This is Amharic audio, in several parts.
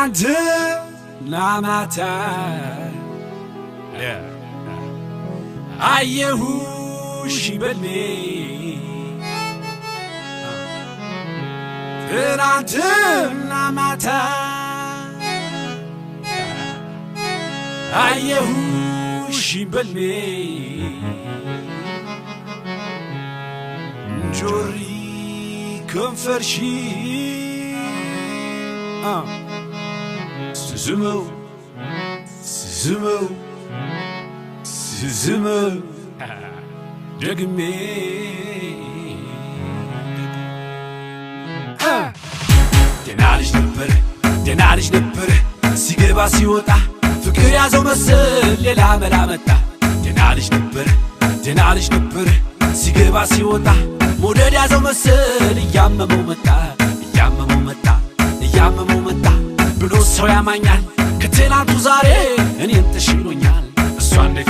ትናንት ናማታ አየሁሽ በልሜ ትናንት ናማታ አየሁሽ በልሜ ጆሪ ከንፈርሺ ስዝመው ስዝመው ስዝመው ደግሜ ደህና ልጅ ነበር ሲገባ ሲወጣ ፍቅር ያዘው መሰል ሌላ መላ መጣ ደህና ልጅ ነበር ሲገባ ሲወጣ ሞደድ ያዘው መሰል እያመመው መጣ ብሎ ሰው ያማኛል ከትናንቱ ዛሬ እኔን ተሽሎኛል እሷ እንዴት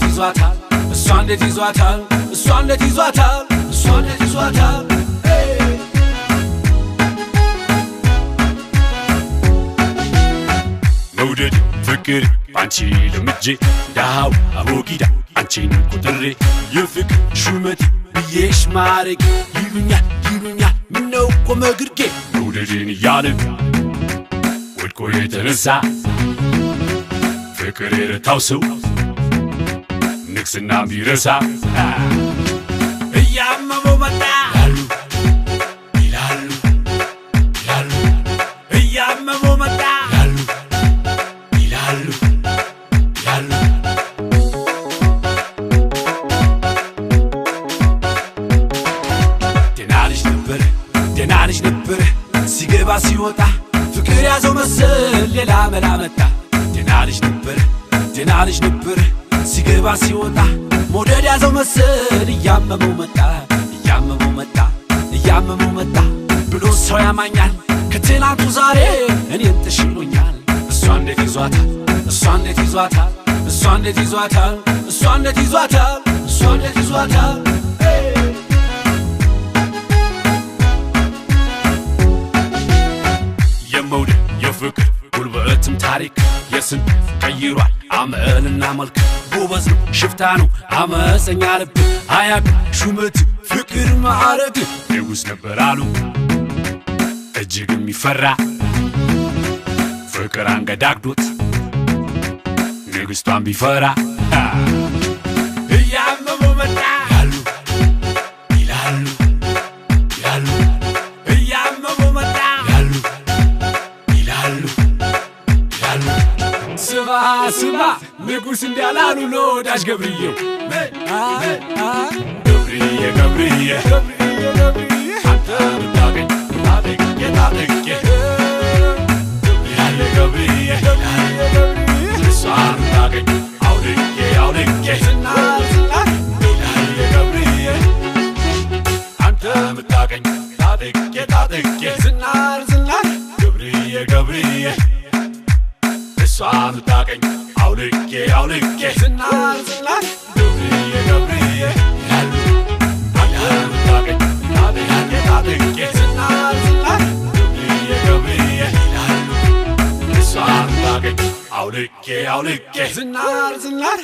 ይዟታል መውደድ ፍቅር ባንቺ ለምጄ ዳሃው አቦጊዳ አንቺን ቁጥሬ የፍቅር ሹመት ብዬሽ ማረግ ይሉኛል ምነው ቆመ ግርጌ መውደድን እያለ ወድቆ የተነሳ ፍቅር የረታው ሰው ንግስና ቢረሳ እያመመው መጣ ይላሉ እያመመው መጣ ይላሉ ደህና ልጅ ነበር ሲገባ ሲወጣ ፍቅር ያዘው መሰል ሌላ መላ መጣ ደህና ልጅ ነበር ሲገባ ሲወጣ ሞደድ ያዘው መሰል እያመመው መጣ ብሎ ሰው ያማኛል ከትናንቱ ዛሬ እኔን ተሽሎኛል እሷ እንዴት ይዟታል የመውደድ የፍቅር ጉልበትም ታሪክ የስን ቀይሯል አመልና መልክ ጎበዝ ነው ሽፍታ ነው አመፀኛ ልብ አያቅ ሹመት ፍቅር ማዕረግ ንጉስ ነበር አሉ እጅግ የሚፈራ ፍቅር አንገዳግዶት ንግስቷን ቢፈራ እያመመው መጣ ይላሉ እያመመው መጣ ይላሉ ስማ ንጉስ እንዲያላሉ ለወዳጅ ገብርዬው ገብርዬ አንተ ብታገኝ ታጠቄ ያለ ገብርዬ እሷን ብታገኝ አውልቄ ያለ ገብርዬ አንተ ብታገኝ ታጠቄ ዝናር ገብርዬ እሷን ብታገኝ አውልቄ ዝናር ገብርዬ ያሉ አንተ ብታገኝ ታጠቄ ዝናር ገብርዬ ያሉ እሷን ብታገኝ አውልቄ ዝናር